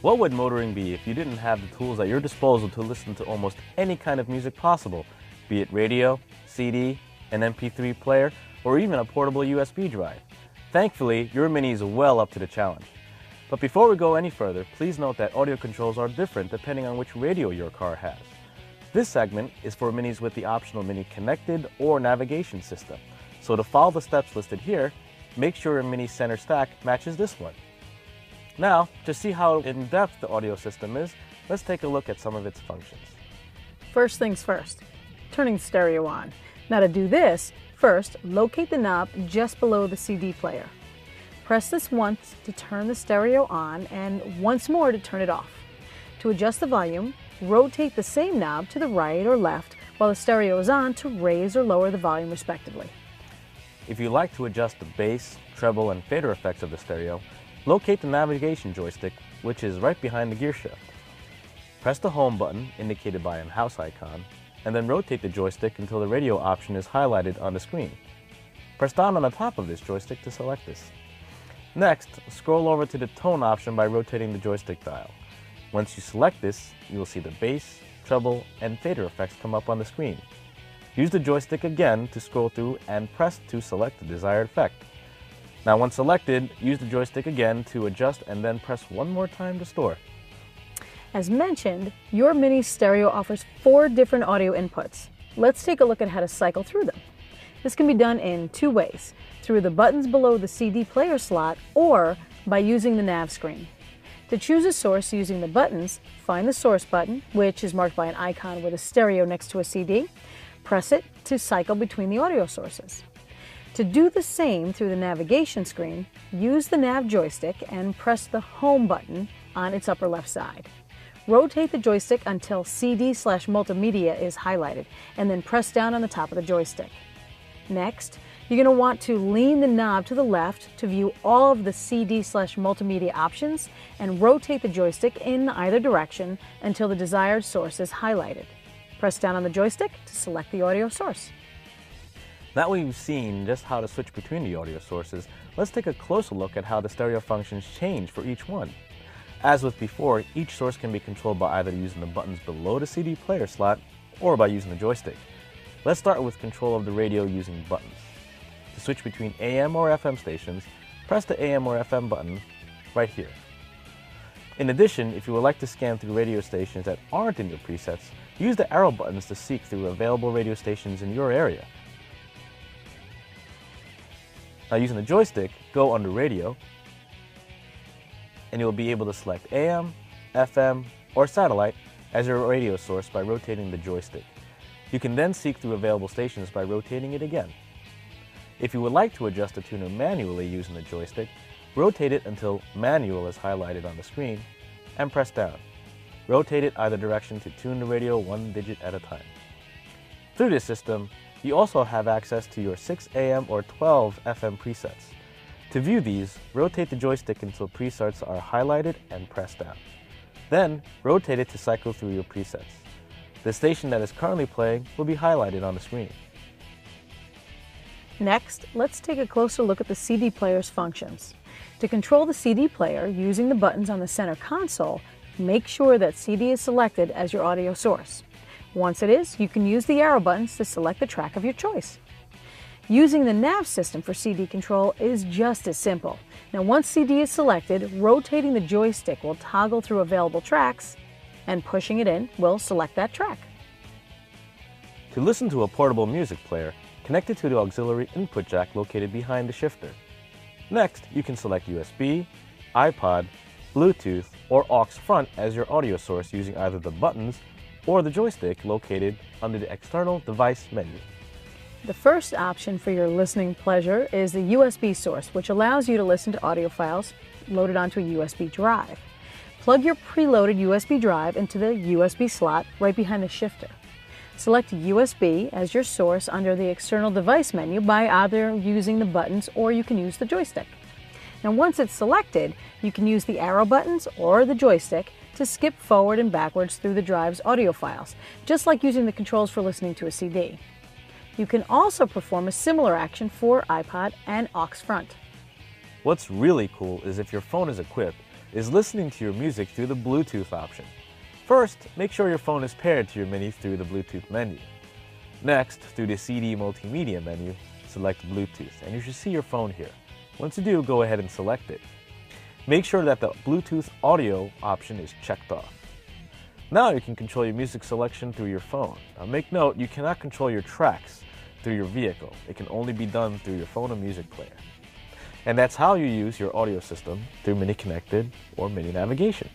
What would motoring be if you didn't have the tools at your disposal to listen to almost any kind of music possible, be it radio, CD, an MP3 player, or even a portable USB drive? Thankfully, your Mini is well up to the challenge. But before we go any further, please note that audio controls are different depending on which radio your car has. This segment is for Minis with the optional Mini Connected or Navigation System. So to follow the steps listed here, make sure your Mini center stack matches this one. Now, to see how in-depth the audio system is, let's take a look at some of its functions. First things first, turning stereo on. Now to do this, first locate the knob just below the CD player. Press this once to turn the stereo on and once more to turn it off. To adjust the volume, rotate the same knob to the right or left while the stereo is on to raise or lower the volume respectively. If you like to adjust the bass, treble, and fader effects of the stereo, locate the navigation joystick, which is right behind the gear shift. Press the home button, indicated by a house icon, and then rotate the joystick until the radio option is highlighted on the screen. Press down on the top of this joystick to select this. Next, scroll over to the tone option by rotating the joystick dial. Once you select this, you will see the bass, treble, and fader effects come up on the screen. Use the joystick again to scroll through and press to select the desired effect. Now once selected, use the joystick again to adjust and then press one more time to store. As mentioned, your Mini stereo offers 4 different audio inputs. Let's take a look at how to cycle through them. This can be done in 2 ways, through the buttons below the CD player slot or by using the nav screen. To choose a source using the buttons, find the source button, which is marked by an icon with a stereo next to a CD. Press it to cycle between the audio sources. To do the same through the navigation screen, use the nav joystick and press the home button on its upper left side. Rotate the joystick until CD/multimedia is highlighted and then press down on the top of the joystick. Next, you're going to want to lean the knob to the left to view all of the CD/multimedia options and rotate the joystick in either direction until the desired source is highlighted. Press down on the joystick to select the audio source. Now we've seen just how to switch between the audio sources, let's take a closer look at how the stereo functions change for each one. As with before, each source can be controlled by either using the buttons below the CD player slot or by using the joystick. Let's start with control of the radio using buttons. To switch between AM or FM stations, press the AM or FM button right here. In addition, if you would like to scan through radio stations that aren't in your presets, use the arrow buttons to seek through available radio stations in your area. Now using the joystick, go under Radio, and you'll be able to select AM, FM, or satellite as your radio source by rotating the joystick. You can then seek through available stations by rotating it again. If you would like to adjust the tuner manually using the joystick, rotate it until Manual is highlighted on the screen and press down. Rotate it either direction to tune the radio 1 digit at a time. Through this system, you also have access to your 6 AM or 12 FM presets. To view these, rotate the joystick until presets are highlighted and press down. Then, rotate it to cycle through your presets. The station that is currently playing will be highlighted on the screen. Next, let's take a closer look at the CD player's functions. To control the CD player using the buttons on the center console, make sure that CD is selected as your audio source. Once it is, you can use the arrow buttons to select the track of your choice. Using the nav system for CD control is just as simple. Now once CD is selected, rotating the joystick will toggle through available tracks, and pushing it in will select that track. To listen to a portable music player, connect it to the auxiliary input jack located behind the shifter. Next, you can select USB, iPod, Bluetooth, or aux front as your audio source using either the buttons or the joystick located under the external device menu. The first option for your listening pleasure is the USB source, which allows you to listen to audio files loaded onto a USB drive. Plug your preloaded USB drive into the USB slot right behind the shifter. Select USB as your source under the external device menu by either using the buttons or you can use the joystick. Now once it's selected, you can use the arrow buttons or the joystick to skip forward and backwards through the drive's audio files, just like using the controls for listening to a CD. You can also perform a similar action for iPod and aux front. What's really cool is if your phone is equipped, is listening to your music through the Bluetooth option. First, make sure your phone is paired to your Mini through the Bluetooth menu. Next, through the CD Multimedia menu, select Bluetooth, and you should see your phone here. Once you do, go ahead and select it. Make sure that the Bluetooth audio option is checked off. Now you can control your music selection through your phone. Now make note, you cannot control your tracks through your vehicle. It can only be done through your phone or music player. And that's how you use your audio system through Mini Connected or Mini Navigation.